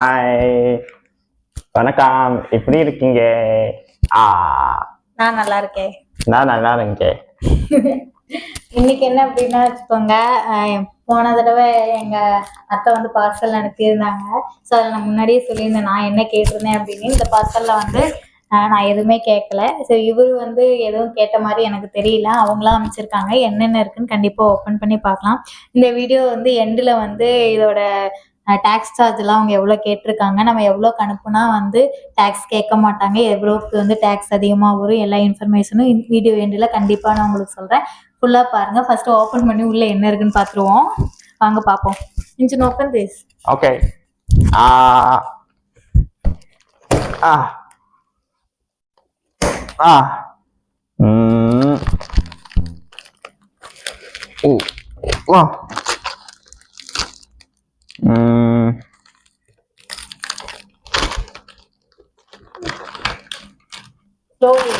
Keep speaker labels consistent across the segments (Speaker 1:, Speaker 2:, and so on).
Speaker 1: Hi, வணக்கம். எப்படி இருக்கீங்க? ஆ,
Speaker 2: நான் நல்லா இருக்கேன்.
Speaker 1: நான் நல்லா இருக்கேன்.
Speaker 2: இன்னைக்கு என்ன அப்படின்னா வச்சுக்கோங்க, போன தடவை எங்க அத்தை வந்து பார்சல் அனுப்பியிருந்தாங்க. ஸோ அதில் நான் முன்னாடியே சொல்லியிருந்தேன் நான் என்ன கேட்டிருந்தேன் அப்படின்னு. இந்த பார்சலில் வந்து நான் எதுவுமே கேட்கல. ஸோ இவர் வந்து எதுவும் கேட்ட மாதிரி எனக்கு தெரியல. அவங்களாம் அமைச்சிருக்காங்க. என்னென்ன இருக்குன்னு கண்டிப்பாக ஓப்பன் பண்ணி பார்க்கலாம். இந்த வீடியோ வந்து எண்டில் வந்து இதோட டேக்ஸ் சார்ஜ்லாம் அவங்க எவ்வளோ கேட்டிருக்காங்க, நம்ம எவ்வளோக்கு அனுப்புனா வந்து டேக்ஸ் கேட்க மாட்டாங்க, எவ்வளோக்கு வந்து டேக்ஸ் அதிகமாக வரும், எல்லா இன்ஃபர்மேஷனும் வீடியோ எண்டில் கண்டிப்பாக நான் உங்களுக்கு சொல்கிறேன். ஃபுல்லாக பாருங்கள். ஃபஸ்ட்டு ஓப்பன் பண்ணி உள்ளே என்ன இருக்குன்னு பார்த்துருவோம். வாங்க பார்ப்போம். Engine open this.
Speaker 1: ஓகே. ஆ ஆ ஆ ஓ வா
Speaker 2: Slowly.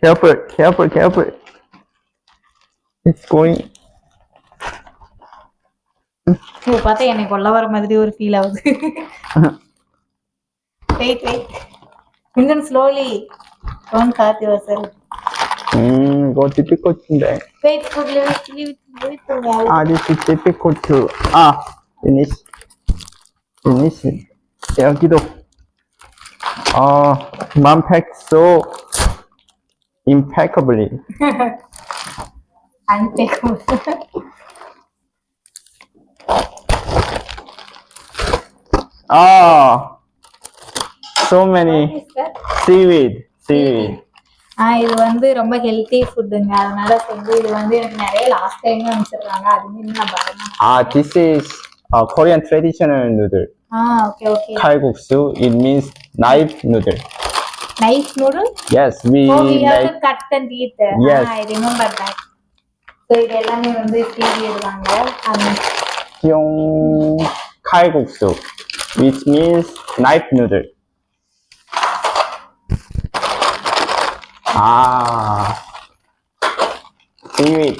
Speaker 1: Careful. It's going.
Speaker 2: இதை பார்த்தா எனக்கு கொல்ல வர மாதிரி ஒரு ஃபீல் ஆகுது. Wait engine slowly. Don't hurt yourself.
Speaker 1: Go difficult today.
Speaker 2: Wait, leave it.
Speaker 1: This is difficult to. Finish. 여기도. Mom packed so impeccably.
Speaker 2: Unpackable.
Speaker 1: So many seaweed.
Speaker 2: இது வந்து ரொம்ப ஹெல்த்தி ஃபுட்டுங்க. அதனால வந்து இது வந்து எனக்கு நிறைய லாஸ்ட் டைம் அனுப்பிச்சிருக்காங்க. அதுமாரி நான் பரவாயில்ல.
Speaker 1: This is Korean traditional noodle.
Speaker 2: Okay.
Speaker 1: Kalguksu. It means knife noodle.
Speaker 2: Knife noodle?
Speaker 1: Yes, we
Speaker 2: have to cut and eat.
Speaker 1: Yes.
Speaker 2: I remember that. So இது எல்லாமே வந்து seaweed தாங்க.
Speaker 1: Kalguksu, which means knife noodle. Seaweed.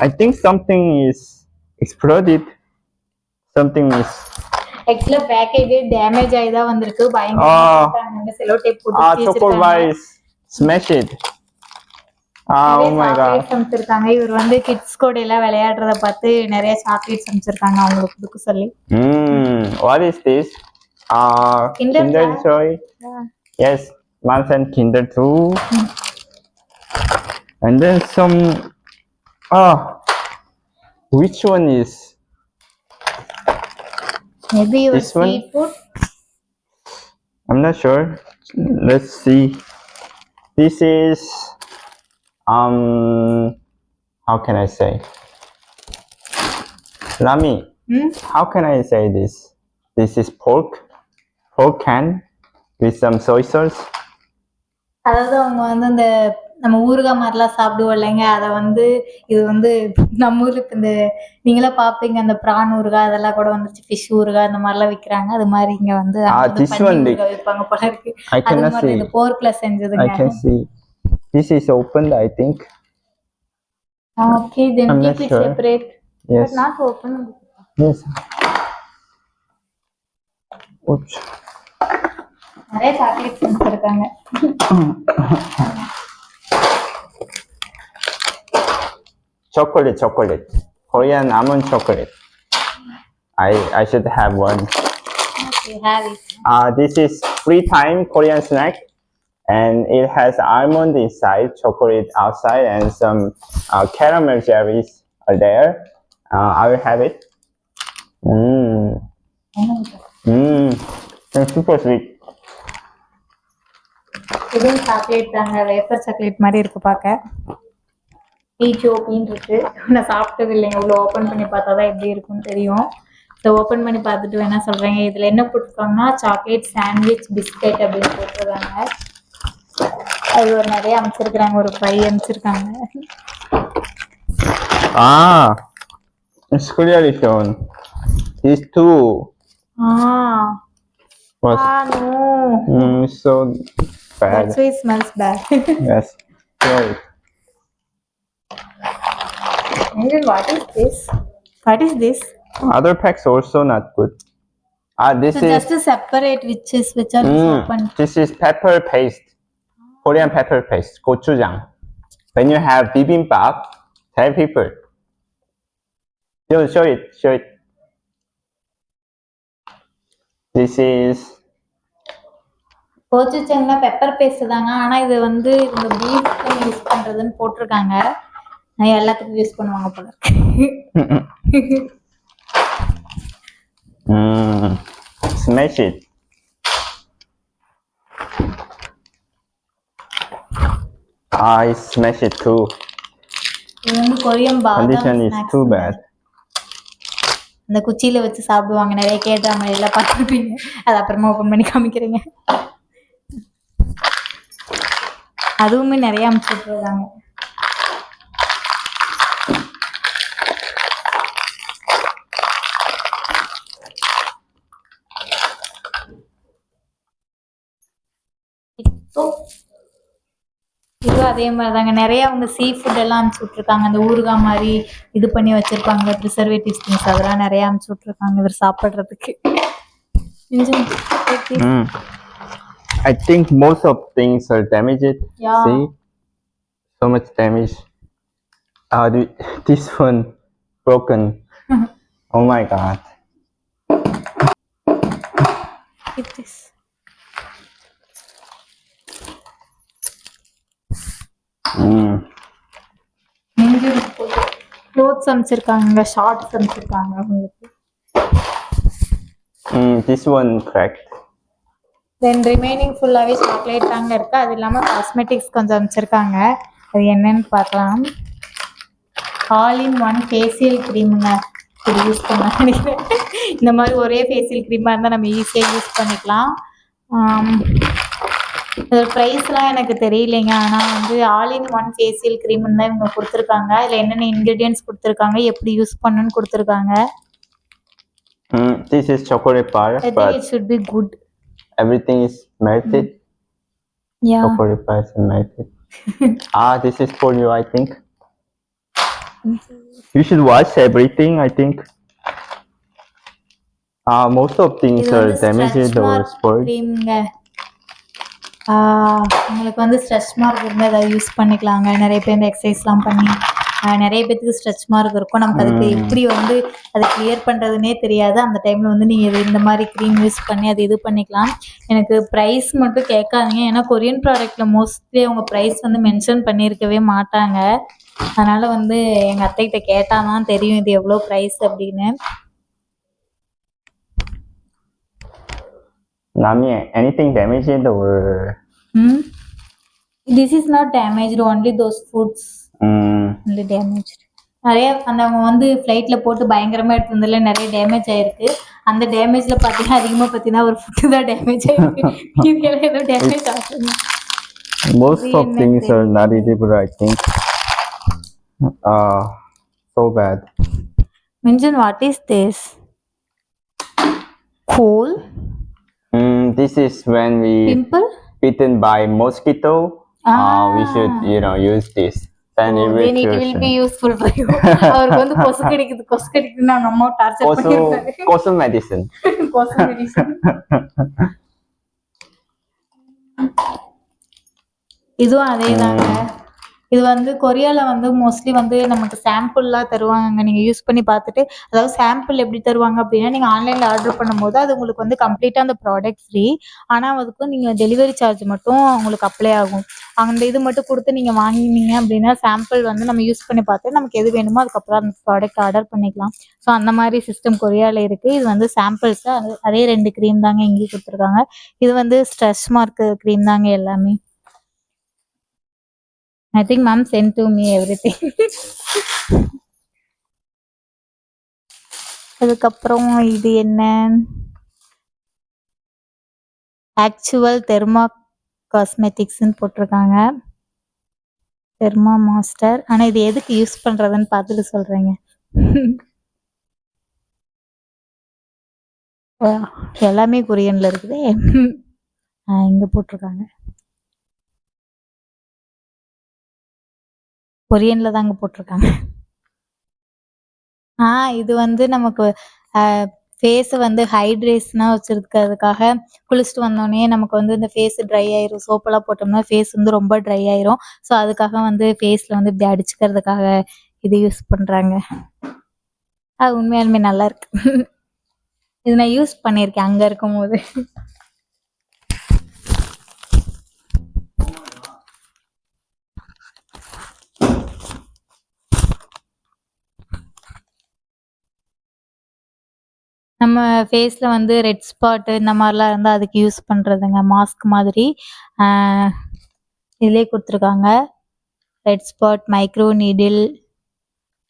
Speaker 1: I think something is exploded. Something is.
Speaker 2: Actually, package damage ஆயிதா வந்திருக்கு. பயங்கரமா sello tape போட்டு
Speaker 1: வச்சிருக்காங்க. Smash it. Oh my god.
Speaker 2: அனுப்பிச்சிருக்காங்க. இவர் வந்து கிட்ஸ் கூட எல்லாம் விளையாடுறத பார்த்து நிறைய சாக்லேட்ஸ் அனுப்பிச்சிருக்காங்க அவங்களுக்கு கொடுக்க சொல்லி.
Speaker 1: What is this? Kinder Joy. Yes, Mom sent Kinder too. And then some. Which one is?
Speaker 2: Maybe your
Speaker 1: this
Speaker 2: street food.
Speaker 1: I'm not sure. Let's see. This is how can I say? Lami. How can I say this? This is pork can with some soy sauce.
Speaker 2: அதாவது அவங்க வந்து அந்த நம்ம ஊறுகாய் மாதிரிலாம் சாப்பிடுவோம் இல்லைங்க, அதை வந்து இது வந்து நம்ம ஊருக்கு இந்த நீங்களாம் பார்ப்பீங்க அந்த பிரான் ஊறுகாய் அதெல்லாம் கூட வந்துச்சு, ஃபிஷ் ஊறுகாய் அந்த மாதிரிலாம் விற்கிறாங்க. அது மாதிரி இங்க வந்து விற்பாங்க போல இருக்கு. அது மாதிரி இது போர்க்ல செஞ்சதுங்க.
Speaker 1: I can see. This is opened, I think.
Speaker 2: Okay, then keep it separate.
Speaker 1: Yes.
Speaker 2: But not open.
Speaker 1: Yes. Oops.
Speaker 2: நிறைய சாக்லேட் செஞ்சிருக்காங்க.
Speaker 1: Chocolate. Korean almond chocolate. I should have one.
Speaker 2: Okay, have it.
Speaker 1: This is free time Korean snack, and it has almond inside, chocolate outside, and some caramel jellies are there. I will have it. It's super sweet.
Speaker 2: இதுவும் chocolate தாங்க, wafer chocolate மாதிரி இருக்கு பார்க்க. பீச்சோப்பின்னு இருக்கு. நான் சாப்பிட்டது இல்லைங்க. இவ்வளோ ஓப்பன் பண்ணி பார்த்தா தான் எப்படி இருக்குன்னு தெரியும். ஸோ ஓப்பன் பண்ணி பார்த்துட்டு வேணா சொல்கிறேங்க. இதில் என்ன போட்டிருக்காங்கன்னா சாக்லேட் சாண்ட்விச் பிஸ்கெட் அப்படின்னு போட்டிருக்காங்க. அது ஒரு நிறைய அமைச்சிருக்கிறாங்க. ஒரு 5 அமைச்சிருக்காங்க.
Speaker 1: It's clearly shown. These two
Speaker 2: Ah,
Speaker 1: Was
Speaker 2: no.
Speaker 1: so bad.
Speaker 2: That's why it smells bad.
Speaker 1: Yes. So
Speaker 2: And what is this? What is this?
Speaker 1: other packs also not good. This
Speaker 2: So
Speaker 1: is
Speaker 2: just to separate which are open.
Speaker 1: this is pepper paste. Korean pepper paste. Gochujang. When you have bibimbap, tell people. Show it. Show it. This is
Speaker 2: கோச்சுச்சங்னா pepper paste தாங்க. ஆனா இது வந்து இந்த பீஃப்க்கு use பண்றதுன்னு போட்டிருக்காங்க. எல்லாத்துக்கும் use பண்ணுவாங்க போல இருக்கு.
Speaker 1: smash it. I smash it too.
Speaker 2: இது வந்து கொரியன் பாதாம்
Speaker 1: Condition is
Speaker 2: snacks
Speaker 1: too bad.
Speaker 2: அந்த குச்சியில வச்சு சாப்பிடுவாங்க. நிறைய கேட்ட மாதிரில பார்த்துருப்பீங்க. அது அப்புறமா ஓப்பன் பண்ணி காமிக்கிறீங்க. அதுவுமே நிறைய அமுச்சு விட்டுருக்காங்க. இதுவும் அதே மாதிரி தாங்க. நிறைய அவங்க சீ ஃபுட் எல்லாம் அனுப்பிச்சு விட்டுருக்காங்க. அந்த ஊறுகாய் மாதிரி இது பண்ணி வச்சிருப்பாங்க. ப்ரிசர்வேட்டிவ்ஸ் திங்ஸ் அதெல்லாம் நிறைய அனுப்பிச்சு விட்டுருக்காங்க இவர் சாப்பிட்றதுக்கு.
Speaker 1: I think most of things are damaged.
Speaker 2: Yeah.
Speaker 1: See, so much damage. This one broken. Oh my god.
Speaker 2: Keep this. Clothes அனுப்பிச்சிருக்காங்க, ஷார்ட்ஸ் அனுப்பிச்சிருக்காங்க உங்களுக்கு.
Speaker 1: This one cracked.
Speaker 2: Then remaining ஃபுல்லாகவே சாக்லேட் தாங்க இருக்குது. அது இல்லாமல் காஸ்மெட்டிக்ஸ் கொஞ்சம் அனுப்பிச்சிருக்காங்க. அது என்னன்னு பார்க்கலாம். ஆல் இன் ஒன் ஃபேஷியல் க்ரீமுங்க. இது யூஸ் பண்ண நினைக்கிறேன். இந்த மாதிரி ஒரே ஃபேஷியல் க்ரீமாக இருந்தால் நம்ம ஈஸியாக யூஸ் பண்ணிக்கலாம். இதோட ப்ரைஸ்லாம் எனக்கு தெரியலைங்க. ஆனால் வந்து ஆல் இன் ஒன் ஃபேஷியல் க்ரீம்னு தான் இவங்க கொடுத்துருக்காங்க. இதில் என்னென்ன இன்க்ரீடியன்ட்ஸ் கொடுத்துருக்காங்க, எப்படி யூஸ் பண்ணணும்னு கொடுத்துருக்காங்க.
Speaker 1: This is chocolate bar.
Speaker 2: I think it should be good.
Speaker 1: Everything is melted.
Speaker 2: Yeah.
Speaker 1: Chocolate bar is melted. This is for you, I think. You should wash everything, I think. Most of things are damaged or spoiled.
Speaker 2: உங்களுக்கு வந்து stretch mark இருந்தால் ஏதாவது use பண்ணிக்கலாங்க. நிறைய பேர் இந்த எக்ஸசைஸ்லாம் பண்ணி நிறைய பேருக்கு ஸ்ட்ரெச் மார்க் இருக்கும். நமக்கு அதுக்கு எப்படி வந்து அதை கிளியர் பண்ணுறதுனே தெரியாது. அந்த டைமில் வந்து நீங்கள் இந்த மாதிரி க்ரீம் யூஸ் பண்ணி அது இது பண்ணிக்கலாம். எனக்கு ப்ரைஸ் மட்டும் கேட்காதீங்க. ஏன்னா கொரியன் ப்ராடக்ட்டில் மோஸ்ட்லி அவங்க ப்ரைஸ் வந்து மென்ஷன் பண்ணியிருக்கவே மாட்டாங்க. அதனால் வந்து எங்கள் அத்தைக்கிட்ட கேட்டால் தான் தெரியும் இது எவ்வளோ ப்ரைஸ் அப்படின்னு.
Speaker 1: Nami, anything damaged or?
Speaker 2: This is not damaged, only those foods. Only damaged. நிறைய அந்த வந்து ஃப்ளைட்டில் போட்டு பயங்கரமாக எடுத்து வந்ததில் நிறைய டேமேஜ் ஆகிருக்கு. அந்த டேமேஜில் பார்த்தீங்கன்னா அதிகமாக பார்த்தீங்கன்னா ஒரு ஃபுட்டு தான் டேமேஜ் ஆகிருக்கு. இதெல்லாம் ஏதோ டேமேஜ் ஆகுது.
Speaker 1: Most of things are not edible, I think. So bad.
Speaker 2: Minjun, what is this? Coal?
Speaker 1: This is when we
Speaker 2: Pimple?
Speaker 1: bitten by mosquito. We should, use this. Then
Speaker 2: it will be useful for you. அவருக்கு வந்து கொசு கடிக்குது நாங்க அம்மா torture பண்ணிருக்காரு.
Speaker 1: கொசு medicine.
Speaker 2: இதுவும் அதேதாங்க. இது வந்து கொரியாவில் வந்து மோஸ்ட்லி வந்து நமக்கு சாம்பிள்லாம் தருவாங்க. நீங்கள் யூஸ் பண்ணி பார்த்துட்டு, அதாவது சாம்பிள் எப்படி தருவாங்க அப்படின்னா, நீங்கள் ஆன்லைனில் ஆர்டர் பண்ணும்போது அது உங்களுக்கு வந்து கம்ப்ளீட்டாக அந்த ப்ராடக்ட் ஃப்ரீ. ஆனால் அதுக்கு நீங்கள் டெலிவரி சார்ஜ் மட்டும் உங்களுக்கு அப்ளை ஆகும். அந்த இது மட்டும் கொடுத்து நீங்கள் வாங்கினீங்க அப்படின்னா சாம்பிள் வந்து நம்ம யூஸ் பண்ணி பார்த்து நமக்கு எது வேணுமோ அதுக்கப்புறம் அந்த ப்ராடக்ட் ஆர்டர் பண்ணிக்கலாம். ஸோ அந்த மாதிரி சிஸ்டம் கொரியாவில் இருக்குது. இது வந்து சாம்பிள்ஸ் அதே 2 க்ரீம் தாங்க இங்கேயும் கொடுத்துருக்காங்க. இது வந்து ஸ்ட்ரெச் மார்க் க்ரீம் தாங்க எல்லாமே. I think mom sent to me everything. அதுக்கப்புறம் இது என்ன, ஆக்சுவல் தெர்மா காஸ்மெட்டிக்ஸ்ன்னு போட்டிருக்காங்க. தெர்மா மாஸ்டர். ஆனால் இது எதுக்கு யூஸ் பண்ணுறதுன்னு பார்த்துட்டு சொல்கிறேங்க. எல்லாமே கொரியன்ல இருக்குதே. இங்க போட்டிருக்காங்க, கொரியன்ல தாங்க போட்டிருக்காங்க. இது வந்து நமக்கு ஃபேஸை வந்து ஹைட்ரேஷனாக வச்சுருக்கிறதுக்காக குளிச்சுட்டு வந்தோடனே நமக்கு வந்து இந்த ஃபேஸ் ட்ரை ஆயிரும். சோப்பெல்லாம் போட்டோம்னா ஃபேஸ் வந்து ரொம்ப ட்ரை ஆயிரும். ஸோ அதுக்காக வந்து ஃபேஸில் வந்து இப்படி அடிச்சுக்கிறதுக்காக இது யூஸ் பண்ணுறாங்க. அது உண்மையாலுமே நல்லா இருக்கு. இது நான் யூஸ் பண்ணியிருக்கேன் அங்கே இருக்கும்போது. நம்ம ஃபேஸில் வந்து ரெட் ஸ்பாட்டு இந்த மாதிரிலாம் இருந்தால் அதுக்கு யூஸ் பண்ணுறதுங்க, மாஸ்க் மாதிரி. இதிலே கொடுத்துருக்காங்க red spot micro needle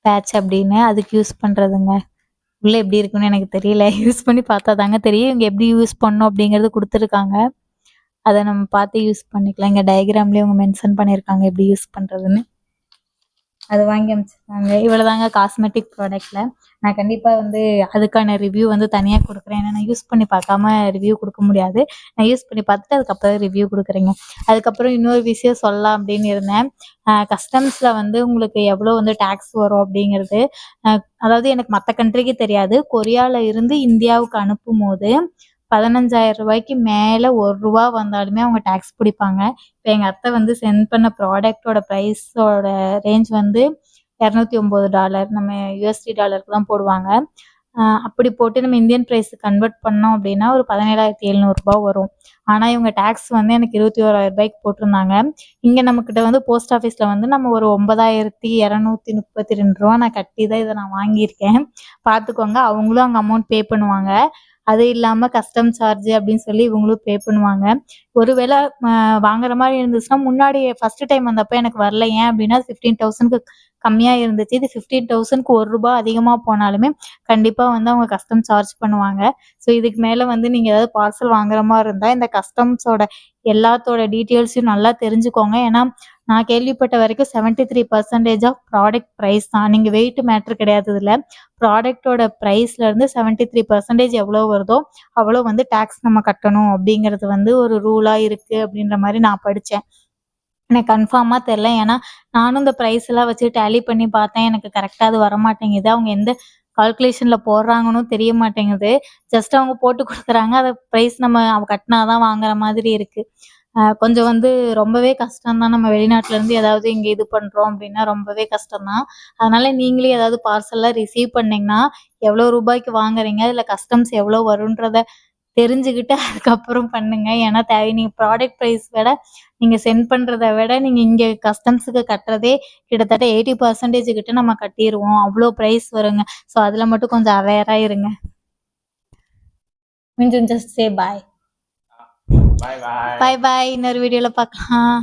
Speaker 2: patch அப்படின்னு, அதுக்கு யூஸ் பண்ணுறதுங்க. உள்ளே எப்படி இருக்குன்னு எனக்கு தெரியல, யூஸ் பண்ணி பார்த்தா தாங்க தெரியும். இவங்க எப்படி யூஸ் பண்ணணும் அப்படிங்கிறது கொடுத்துருக்காங்க, அதை நம்ம பார்த்து யூஸ் பண்ணிக்கலாம். இங்கே டயக்ராம்லேயே அவங்க மென்ஷன் பண்ணியிருக்காங்க எப்படி யூஸ் பண்ணுறதுன்னு. அது வாங்கி அமைச்சிருக்காங்க. இவ்வளோ தாங்க காஸ்மெட்டிக் ப்ராடக்ட்டில். நான் கண்டிப்பாக வந்து அதுக்கான ரிவ்யூ வந்து தனியாக கொடுக்குறேன். ஏன்னா நான் யூஸ் பண்ணி பார்க்காம ரிவ்யூ கொடுக்க முடியாது. நான் யூஸ் பண்ணி பார்த்துட்டு அதுக்கப்புறம் ரிவ்யூ கொடுக்குறேங்க. அதுக்கப்புறம் இன்னொரு விஷயம் சொல்லலாம் அப்படின்னு இருந்தேன். கஸ்டம்ஸில் வந்து உங்களுக்கு எவ்வளோ வந்து டேக்ஸ் வரும் அப்படிங்கிறது. அதாவது எனக்கு மற்ற கண்ட்ரிக்கு தெரியாது. கொரியாவில் இருந்து இந்தியாவுக்கு அனுப்பும் போது 15,000 ரூபாய்க்கு மேலே ₹1 வந்தாலுமே அவங்க டேக்ஸ் பிடிப்பாங்க. இப்போ எங்கள் அத்தை வந்து சென்ட் பண்ண ப்ராடக்டோட ப்ரைஸோட ரேஞ்ச் வந்து $209. நம்ம USD டாலருக்கு தான் போடுவாங்க. அப்படி போட்டு நம்ம இந்தியன் ப்ரைஸ் கன்வெர்ட் பண்ணோம் அப்படின்னா ஒரு $17,700 வரும். ஆனால் இவங்க டேக்ஸ் வந்து எனக்கு ₹21,000 போட்டிருந்தாங்க. இங்கே நம்மக்கிட்ட வந்து போஸ்ட் ஆஃபீஸில் வந்து நம்ம ஒரு $9,232 நான் கட்டி தான் இதை நான் வாங்கியிருக்கேன். பார்த்துக்கோங்க, அவங்களும் அங்கே அமௌண்ட் பே பண்ணுவாங்க. அது இல்லாமல் கஸ்டம் சார்ஜ் அப்படின்னு சொல்லி இவங்களும் பே பண்ணுவாங்க. ஒருவேளை வாங்குற மாதிரி இருந்துச்சுன்னா, முன்னாடி ஃபர்ஸ்ட் டைம் வந்தப்போ எனக்கு வரல. ஏன் அப்படின்னா 15,000க்கு கம்மியாக இருந்துச்சு. இது 15,000க்கு ₹1 அதிகமாக போனாலுமே கண்டிப்பாக வந்து அவங்க கஸ்டம் சார்ஜ் பண்ணுவாங்க. ஸோ இதுக்கு மேலே வந்து நீங்கள் ஏதாவது பார்சல் வாங்குற மாதிரி இருந்தால் இந்த கஸ்டம்ஸோட எல்லாத்தோட டீட்டெயில்ஸையும் நல்லா தெரிஞ்சுக்கோங்க. ஏன்னா நான் கேள்விப்பட்ட வரைக்கும் 73% ஆஃப் ப்ராடக்ட் ப்ரைஸ் தான். நீங்கள் வெயிட் மேட்ரு கிடையாது. இதில் ப்ராடக்டோட ப்ரைஸ்லேருந்து 73% எவ்வளோ வருதோ அவ்வளோ வந்து டேக்ஸ் நம்ம கட்டணும் அப்படிங்கிறது வந்து ஒரு ரூலாக இருக்குது அப்படின்ற மாதிரி நான் படித்தேன். எனக்கு கன்ஃபார்மாக தெரில. ஏன்னா நானும் இந்த ப்ரைஸ் எல்லாம் வச்சு டேலி பண்ணி பார்த்தேன். எனக்கு கரெக்டாக அது வரமாட்டேங்குது. அவங்க எந்த கால்குலேஷனில் போடுறாங்கன்னு தெரிய மாட்டேங்குது. ஜஸ்ட் அவங்க போட்டு கொடுக்குறாங்க. அதை ப்ரைஸ் நம்ம கட்டினா தான் வாங்குற மாதிரி இருக்குது. கொஞ்சம் வந்து ரொம்பவே கஷ்டம் தான். நம்ம வெளிநாட்டிலேருந்து ஏதாவது இங்கே இது பண்ணுறோம் அப்படின்னா ரொம்பவே கஷ்டம் தான். அதனால் நீங்களே ஏதாவது பார்சல்லாம் ரிசீவ் பண்ணிங்கன்னா எவ்வளோ ரூபாய்க்கு வாங்குறீங்க, இதில் கஸ்டம்ஸ் எவ்வளோ வருன்றத தெரிஞ்சுக்கிட்டு அதுக்கப்புறம் பண்ணுங்க. ஏன்னா நீங்கள் ப்ராடக்ட் ப்ரைஸ் விட நீங்கள் சென்ட் பண்ணுறத விட நீங்கள் இங்கே கஸ்டம்ஸுக்கு கட்டுறதே கிட்டத்தட்ட 80% கிட்ட நம்ம கட்டிடுவோம். அவ்வளோ ப்ரைஸ் வருங்க. ஸோ அதில் மட்டும் கொஞ்சம் அவேராக இருங்க. மீண்டும் ஜஸ்ட் சே பாய்.
Speaker 1: பாய் பாய்.
Speaker 2: பாய் பாய். இன்னொரு வீடியோவில் பார்க்கலாம்.